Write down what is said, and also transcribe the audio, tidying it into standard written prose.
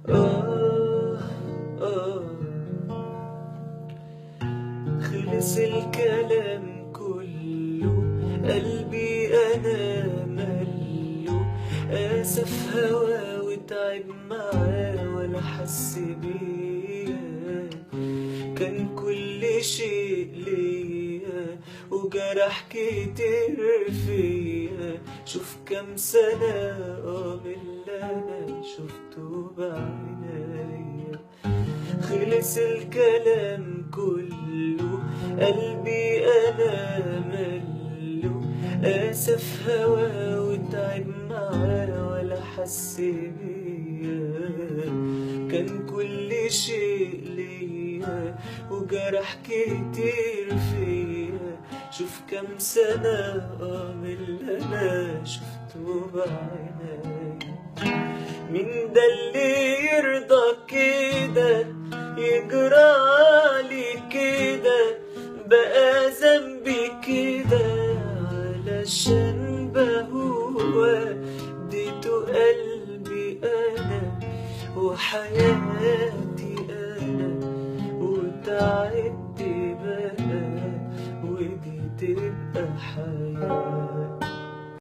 آه آه خلص الكلام كله، قلبي أنا مله، آسف هوا وتعب معاه ولا حس بيا، كان كل شيء ليا وجرح كتير فيا، شوف كام سنة من اللي أنا شفته بعينيا. خلص الكلام كله، قلبي أنا مله، آسف هوا وتعب معاه ولا حس بيا، كان كل شيء ليا وجرح كتير فيا، شوف كام سنة من اللي أنا شفته بعيني. مين ده اللي يرضى كده يجرى علي كده، بقى ذنبي كده علشان بهوى، اديته قلبي انا وحياتي انا، وتعبت بقى ودي تبقى حياتي.